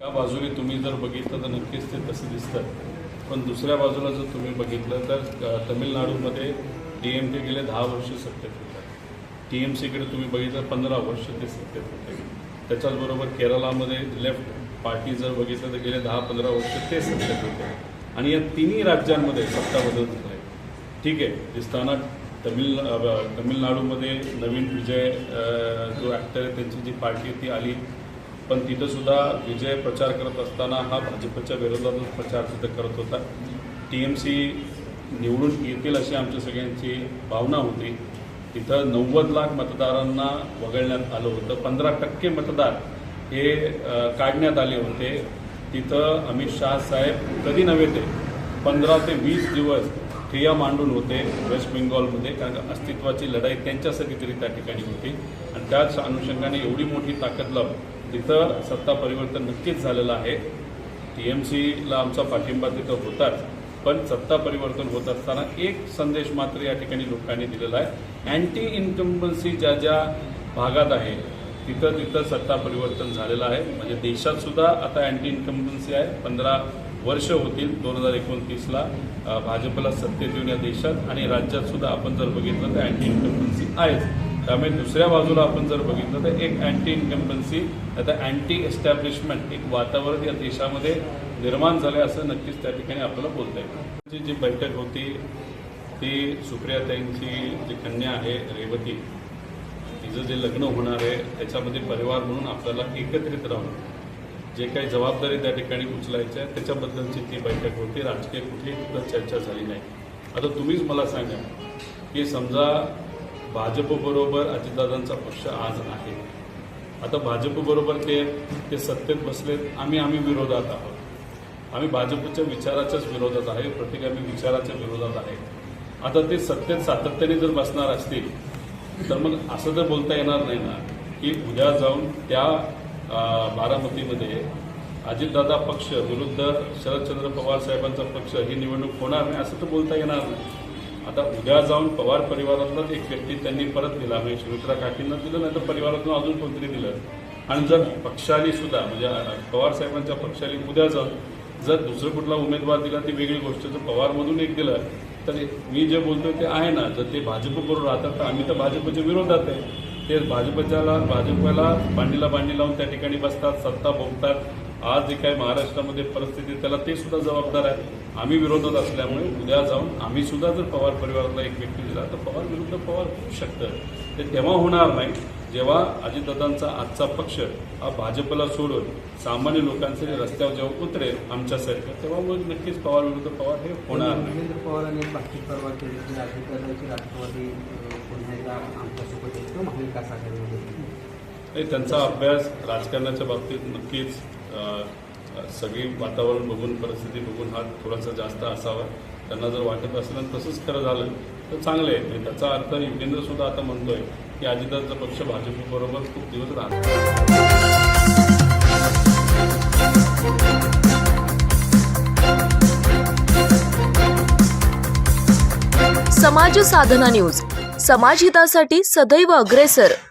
त्या बाजूने तुम्ही जर बघितलं तर नक्कीच ते तसे दिसतं, पण दुसऱ्या बाजूला जर तुम्ही बघितलं तर तामिळनाडूमध्ये DMK गेले 10 वर्ष सत्तेत होतं. TMCकडे तुम्ही बघितलं 15 वर्ष ते सत्तेत होते. त्याच्याचबरोबर केरळामध्ये लेफ्ट पार्टी जर बघितलं तर गेले 10-15 वर्ष ते सत्तेत होते. आणि या तिन्ही राज्यांमध्ये सत्ता बदल झाला आहे. ठीक आहे, दिसताना तमिळनाडूमध्ये नवीन विजय जो ॲक्टर आहे त्यांची जी पार्टी ती आली, पण तिथंसुद्धा विजय प्रचार करत असताना हा भाजपच्या विरोधातच प्रचार तिथं करत होता. TMC निवडून येतील अशी आमच्या सगळ्यांची भावना होती. तिथं 90 लाख मतदारांना वगळण्यात आलं होतं. 15% मतदार हे काढण्यात आले होते. तिथं अमित शाह साहेब कधी नव्हे ते 15 ते 20 दिवस ठिय्या मांडून होते वेस्ट बेंगॉलमध्ये, कारण अस्तित्वाची लढाई त्यांच्यासाठी तरी त्या ठिकाणी होती. आणि त्याच अनुषंगाने एवढी मोठी ताकद लावून तिथं सत्ता परिवर्तन नक्कीच झालेलं आहे. TMCला आमचा पाठिंबा तिथं होताच, पण सत्ता परिवर्तन होत असताना एक संदेश मात्र या ठिकाणी लोकांनी दिलेला आहे. अँटी इन्कम्बन्सी ज्या ज्या भागात आहे तिथं सत्ता परिवर्तन झालेलं आहे. म्हणजे देशात सुद्धा आता अँटी इन्कम्बन्सी आहे. 15 वर्ष होतील 2029ला भाजपला सत्तेत येऊन या देशात, आणि राज्यात सुद्धा आपण जर बघितलं तर अँटी इन्कम्बन्सी आहेच. त्यामुळे दुसऱ्या बाजूला आपण जर बघितलं तर एक अँटी इन्कम्बन्सी आता अँटी एस्टॅब्लिशमेंट एक वातावरण या देशामध्ये निर्माण झालं असं नक्कीच त्या ठिकाणी आपल्याला बोलता येईल. जी बैठक होती ती सुप्रियाताईंची जी कन्या आहे रेवती, तिचं जे लग्न होणार आहे त्याच्यामध्ये परिवार म्हणून आपल्याला एकत्रित राहून जे काही जबाबदारी त्या ठिकाणी उचलायची आहे त्याच्याबद्दलची ती बैठक होती. राजकीय कुठेही तिथं चर्चा झाली नाही. आता तुम्हीच मला सांगा की समजा भाजपबरोबर अजितदादांचा पक्ष आज आहे, आता भाजपबरोबर ते सत्तेत बसलेत, आम्ही विरोधात आहोत. आम्ही भाजपच्या विचाराच्याच विरोधात आहे, प्रतिगामी विचाराच्या विरोधात आहे. आता ते सत्तेत सातत्याने जर बसणार असतील तर मग असं तर बोलता येणार नाही ना की उद्या जाऊन त्या बारामतीमध्ये अजितदादा पक्ष विरुद्ध शरदचंद्र पवार साहेबांचा पक्ष ही निवडणूक होणार नाही असं तर बोलता येणार नाही. आता उद्या जाऊन पवार परिवारातलाच एक व्यक्ती त्यांनी परत दिला, म्हणजे सुमित्रा काकींना दिलं, नाही तर परिवारातून अजून कोणतरी दिलं. आणि जर पक्षाली सुद्धा म्हणजे पवार साहेबांच्या पक्षाली उद्या जाऊन जर दुसरं कुठला उमेदवार दिला ती वेगळी गोष्ट, जर पवारमधून एक दिलं तर मी जे बोलतोय ते आहे ना, जर ते भाजपबरोबर राहतात तर आम्ही तर भाजपच्या विरोधात आहे. ते भाजपला बांडीला बांडी लावून त्या ठिकाणी बसतात, सत्ता भोगतात. आज जे काही महाराष्ट्रामध्ये परिस्थिती त्याला ते सुद्धा जबाबदार आहे. आम्ही विरोधात असल्यामुळे उद्या जाऊन आम्ही सुद्धा जर पवार परिवाराला एक व्यक्ती दिला तर पवार विरुद्ध पवार होऊ शकतं. ते तेव्हा होणार नाही जेव्हा अजितदादांचा आजचा पक्ष हा भाजपला सोडून सामान्य लोकांसाठी रस्त्यावर जेव्हा उतरेल आमच्यासारखं, तेव्हा मग नक्कीच पवार विरुद्ध पवार हे होणार नाही. रवींद्र पवारांनी बातचीत परवा केली की अजितदादांची राष्ट्रवादी पुन्हा एकदा आमच्यासोबत येतो महाविकास आघाडीमध्ये. त्यांचा अभ्यास राजकारणाच्या बाबतीत नक्कीच सगळी वातावरण बघून परिस्थिती बघून हा थोडासा जास्त असावा. त्यांना जर वाटत असेल आणि तसंच खरं झालं तर चांगलं आहे. म्हणजे त्याचा अर्थ युगेंद्र सुद्धा आता म्हणतोय की अजितदादांचा पक्ष भाजपबरोबर खूप दिवस राहतो. समाज साधना न्यूज, समाजहितासाठी सदैव अग्रेसर.